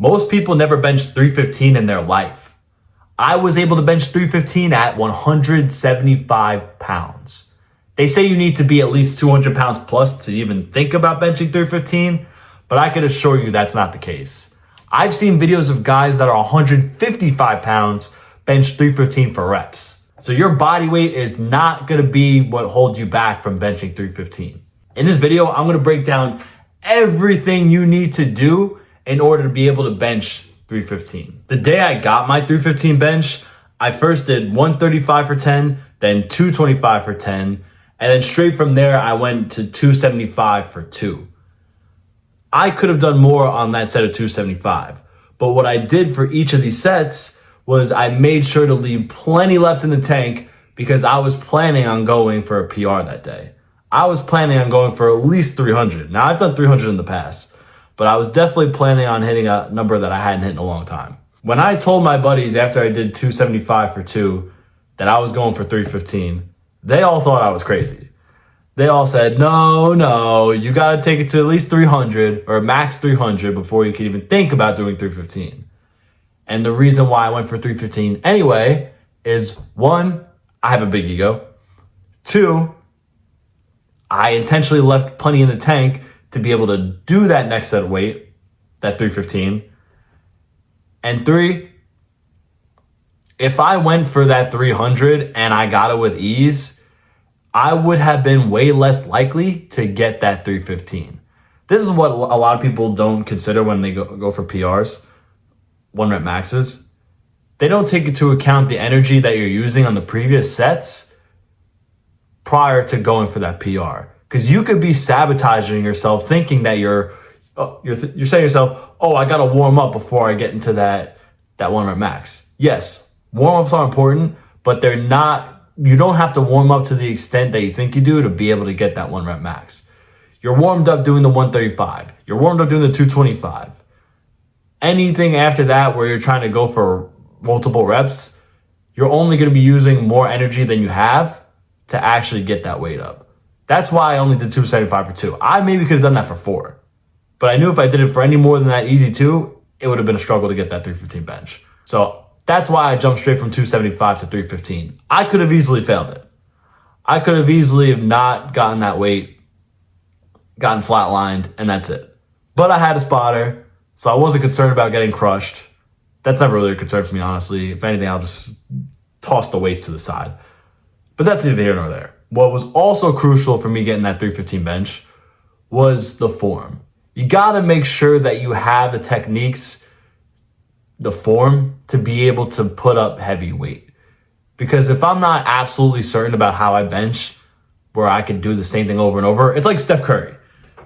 Most people never bench 315 in their life. I was able to bench 315 at 175 pounds. They say you need to be at least 200 pounds plus to even think about benching 315, but I can assure you that's not the case. I've seen videos of guys that are 155 pounds bench 315 for reps. So your body weight is not gonna be what holds you back from benching 315. In this video, I'm gonna break down everything you need to do in order to be able to bench 315. The day I got my 315 bench, I first did 135 for 10, then 225 for 10, and then straight from there, I went to 275 for 2. I could have done more on that set of 275, but what I did for each of these sets was I made sure to leave plenty left in the tank because I was planning on going for a PR that day. I was planning on going for at least 300. Now, I've done 300 in the past, but I was definitely planning on hitting a number that I hadn't hit in a long time. When I told my buddies after I did 275 for 2 that I was going for 315, they all thought I was crazy. They all said, no, you gotta take it to at least 300 or max 300 before you can even think about doing 315. And the reason why I went for 315 anyway is 1, I have a big ego. 2, I intentionally left plenty in the tank to be able to do that next set of weight, that 315. And 3, if I went for that 300 and I got it with ease, I would have been way less likely to get that 315. This is what a lot of people don't consider when they go for PRs, 1 rep maxes. They don't take into account the energy that you're using on the previous sets prior to going for that PR. Because you could be sabotaging yourself thinking that you're saying to yourself, oh, I got to warm up before I get into that 1 rep max. Yes, warm-ups are important, but they're not, you don't have to warm up to the extent that you think you do to be able to get that 1 rep max. You're warmed up doing the 135. You're warmed up doing the 225. Anything after that where you're trying to go for multiple reps, you're only going to be using more energy than you have to actually get that weight up. That's why I only did 275 for 2. I maybe could have done that for 4. But I knew if I did it for any more than that easy 2, it would have been a struggle to get that 315 bench. So that's why I jumped straight from 275 to 315. I could have easily failed it. I could have easily not gotten that weight, gotten flatlined, and that's it. But I had a spotter, so I wasn't concerned about getting crushed. That's never really a concern for me, honestly. If anything, I'll just toss the weights to the side. But that's neither here nor there. What was also crucial for me getting that 315 bench was the form. You gotta make sure that you have the techniques, the form to be able to put up heavy weight. Because if I'm not absolutely certain about how I bench, where I can do the same thing over and over, it's like Steph Curry.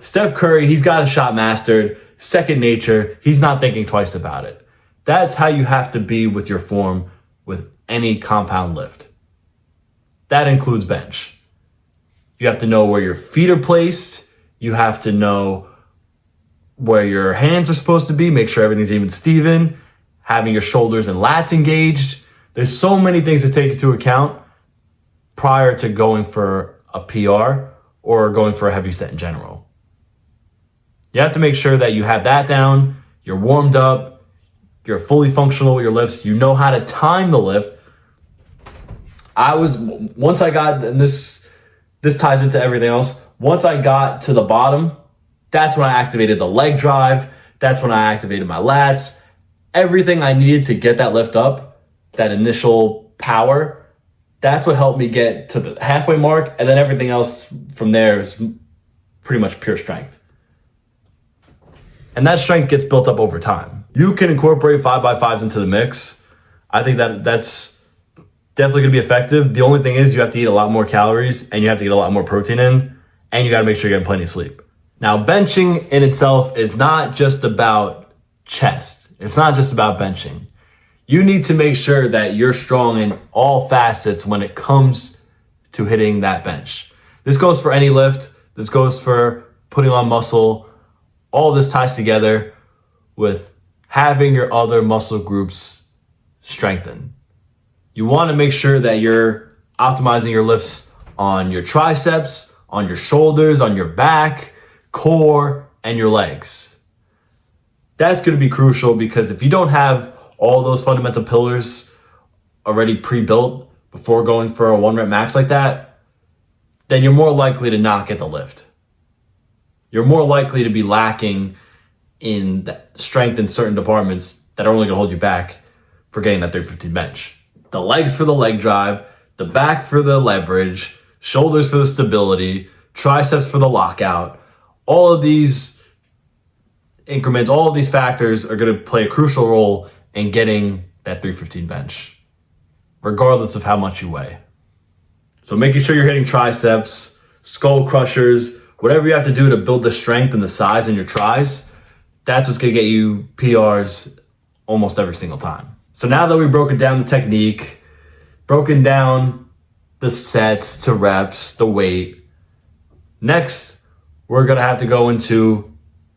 Steph Curry, he's got a shot mastered, second nature, he's not thinking twice about it. That's how you have to be with your form with any compound lift. That includes bench. You have to know where your feet are placed. You have to know where your hands are supposed to be. Make sure everything's even Steven. Having your shoulders and lats engaged. There's so many things to take into account prior to going for a PR or going for a heavy set in general. You have to make sure that you have that down. You're warmed up. You're fully functional with your lifts. You know how to time the lift. Once I got, and this ties into everything else. Once I got to the bottom, that's when I activated the leg drive. That's when I activated my lats. Everything I needed to get that lift up, that initial power, that's what helped me get to the halfway mark. And then everything else from there is pretty much pure strength. And that strength gets built up over time. You can incorporate 5x5s into the mix. I think that's definitely going to be effective. The only thing is you have to eat a lot more calories and you have to get a lot more protein in, and you got to make sure you're getting plenty of sleep. Now, benching in itself is not just about chest. It's not just about benching. You need to make sure that you're strong in all facets when it comes to hitting that bench. This goes for any lift. This goes for putting on muscle. All this ties together with having your other muscle groups strengthened. You want to make sure that you're optimizing your lifts on your triceps, on your shoulders, on your back, core, and your legs. That's going to be crucial because if you don't have all those fundamental pillars already pre-built before going for a 1 rep max like that, then you're more likely to not get the lift. You're more likely to be lacking in strength in certain departments that are only going to hold you back for getting that 315 bench. The legs for the leg drive, the back for the leverage, shoulders for the stability, triceps for the lockout. All of these increments, all of these factors are going to play a crucial role in getting that 315 bench, regardless of how much you weigh. So making sure you're hitting triceps, skull crushers, whatever you have to do to build the strength and the size in your tris, that's what's going to get you PRs almost every single time. So now that we've broken down the technique, broken down the sets to reps, the weight, next we're going to have to go into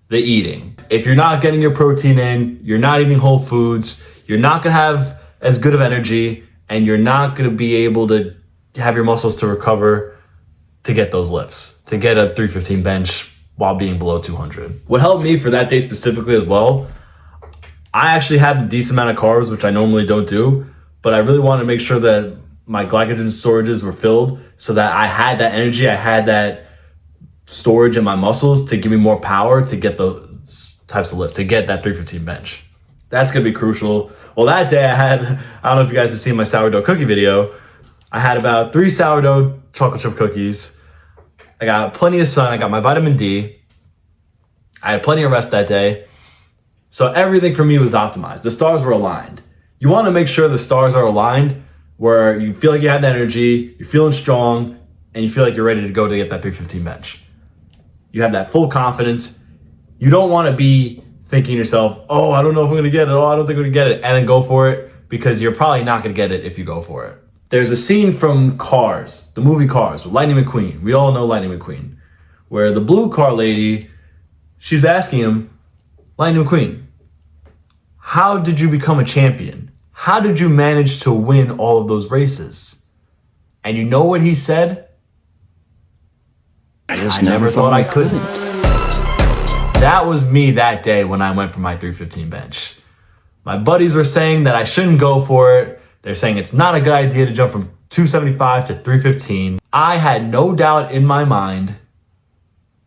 the eating. If you're not getting your protein in, you're not eating whole foods, you're not going to have as good of energy, and you're not going to be able to have your muscles to recover to get those lifts, to get a 315 bench while being below 200. What helped me for that day specifically as well, I actually had a decent amount of carbs, which I normally don't do, but I really wanted to make sure that my glycogen storages were filled so that I had that energy, I had that storage in my muscles to give me more power to get those types of lifts, to get that 315 bench. That's going to be crucial. Well, that day I don't know if you guys have seen my sourdough cookie video. I had about 3 sourdough chocolate chip cookies. I got plenty of sun. I got my vitamin D. I had plenty of rest that day. So everything for me was optimized. The stars were aligned. You want to make sure the stars are aligned where you feel like you have the energy, you're feeling strong, and you feel like you're ready to go to get that 315 bench. You have that full confidence. You don't want to be thinking to yourself, oh, I don't know if I'm going to get it. Oh, I don't think I'm going to get it. And then go for it, because you're probably not going to get it if you go for it. There's a scene from Cars, the movie Cars, with Lightning McQueen. We all know Lightning McQueen, where the blue car lady, she's asking him, Lightning McQueen, how did you become a champion? How did you manage to win all of those races? And you know what he said? I never thought I couldn't. That was me that day when I went for my 315 bench. My buddies were saying that I shouldn't go for it. They're saying it's not a good idea to jump from 275 to 315. I had no doubt in my mind,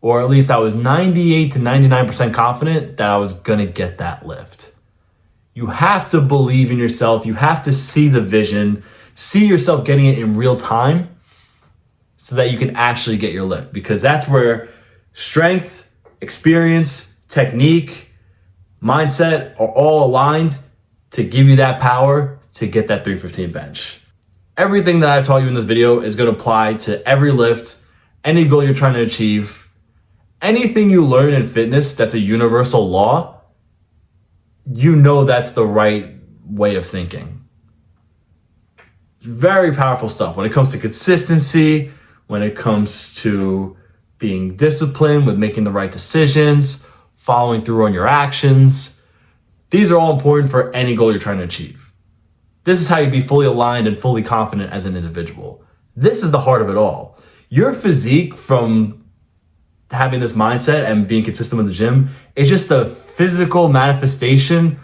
or at least I was 98 to 99% confident that I was gonna get that lift. You have to believe in yourself. You have to see the vision, see yourself getting it in real time so that you can actually get your lift, because that's where strength, experience, technique, mindset are all aligned to give you that power to get that 315 bench. Everything that I've taught you in this video is going to apply to every lift, any goal you're trying to achieve. Anything you learn in fitness that's a universal law, you know that's the right way of thinking. It's very powerful stuff when it comes to consistency, when it comes to being disciplined with making the right decisions, following through on your actions. These are all important for any goal you're trying to achieve. This is how you be fully aligned and fully confident as an individual. This is the heart of it all. Your physique from having this mindset and being consistent with the gym is just a physical manifestation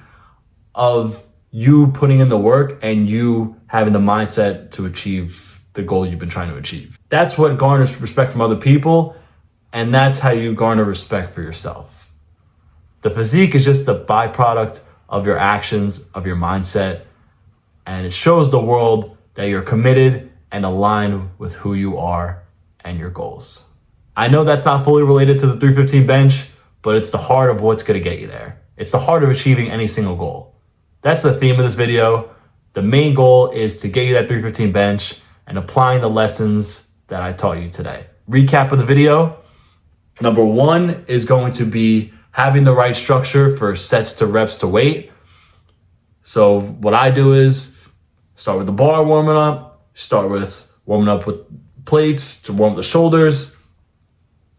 of you putting in the work and you having the mindset to achieve the goal you've been trying to achieve. That's what garners respect from other people, and that's how you garner respect for yourself. The physique is just a byproduct of your actions, of your mindset, and it shows the world that you're committed and aligned with who you are and your goals. I know that's not fully related to the 315 bench, but it's the heart of what's going to get you there. It's the heart of achieving any single goal. That's the theme of this video. The main goal is to get you that 315 bench and applying the lessons that I taught you today. Recap of the video. Number 1 is going to be having the right structure for sets to reps to weight. So what I do is start with the bar warming up, start with warming up with plates to warm up the shoulders.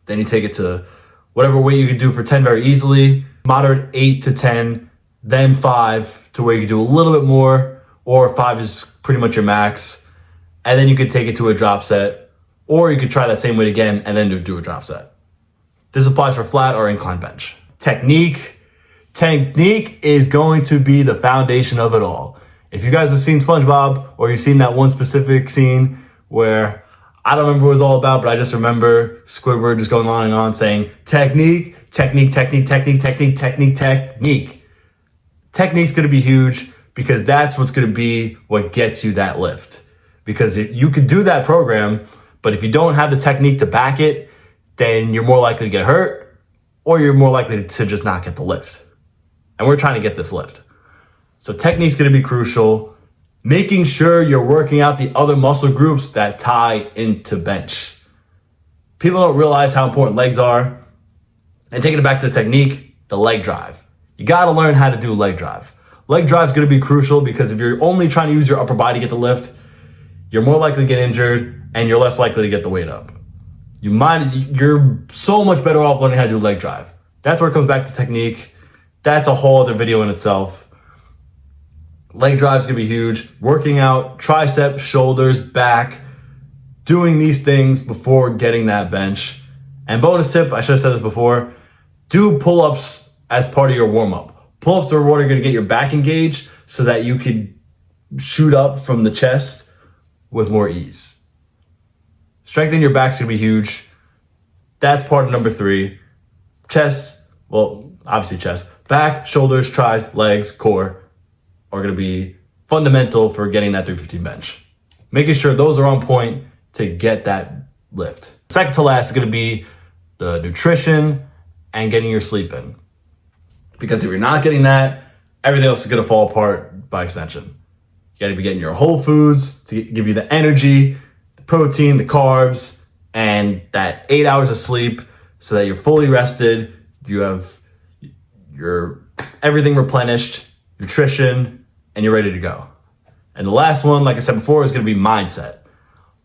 Then you take it to whatever weight you can do for 10 very easily, moderate 8 to 10, then 5 to where you can do a little bit more, or 5 is pretty much your max. And then you could take it to a drop set, or you could try that same weight again and then do a drop set. This applies for flat or incline bench. Technique Technique is going to be the foundation of it all. If you guys have seen SpongeBob, or you've seen that one specific scene where I don't remember what it was all about, but I just remember Squidward just going on and on saying technique, technique, technique, technique, technique, technique, technique. Technique's going to be huge because that's what's going to be what gets you that lift. Because you could do that program, but if you don't have the technique to back it, then you're more likely to get hurt, or you're more likely to just not get the lift. And we're trying to get this lift. So technique's going to be crucial. Making sure you're working out the other muscle groups that tie into bench. People don't realize how important legs are. And taking it back to the technique, the leg drive. You got to learn how to do leg drive. Leg drive is going to be crucial because if you're only trying to use your upper body to get the lift, you're more likely to get injured and you're less likely to get the weight up. You're so much better off learning how to do leg drive. That's where it comes back to technique. That's a whole other video in itself. Leg drive is going to be huge. Working out triceps, shoulders, back, doing these things before getting that bench. And bonus tip, I should have said this before, do pull-ups as part of your warm-up. Pull-ups are what are going to get your back engaged so that you can shoot up from the chest with more ease. Strengthening your back's going to be huge. That's part of number 3. Chest, well, obviously chest. Back, shoulders, tris, legs, core are going to be fundamental for getting that 315 bench. Making sure those are on point to get that lift. Second to last is going to be the nutrition and getting your sleep in. Because if you're not getting that, everything else is going to fall apart by extension. You got to be getting your whole foods to give you the energy, the protein, the carbs, and that 8 hours of sleep so that you're fully rested, you have your everything replenished, nutrition, and you're ready to go. And the last one, like I said before, is going to be mindset.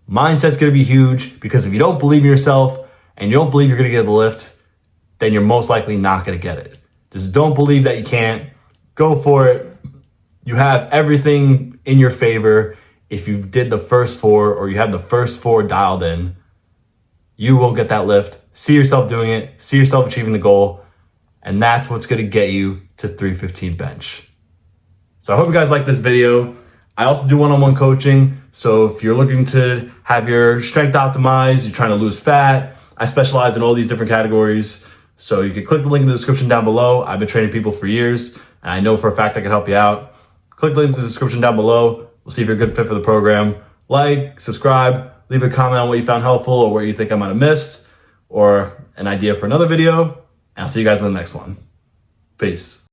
Mindset's going to be huge because if you don't believe in yourself and you don't believe you're going to get the lift, then you're most likely not going to get it. Just don't believe that you can't. Go for it. You have everything in your favor. If you did the first 4 or you have the first 4 dialed in, you will get that lift. See yourself doing it. See yourself achieving the goal. And that's what's going to get you to 315 bench. So I hope you guys like this video. I also do one-on-one coaching. So if you're looking to have your strength optimized, you're trying to lose fat, I specialize in all these different categories. So you can click the link in the description down below. I've been training people for years, and I know for a fact I can help you out. Click the link in the description down below. We'll see if you're a good fit for the program. Like, subscribe, leave a comment on what you found helpful or what you think I might have missed, or an idea for another video. And I'll see you guys in the next one. Peace.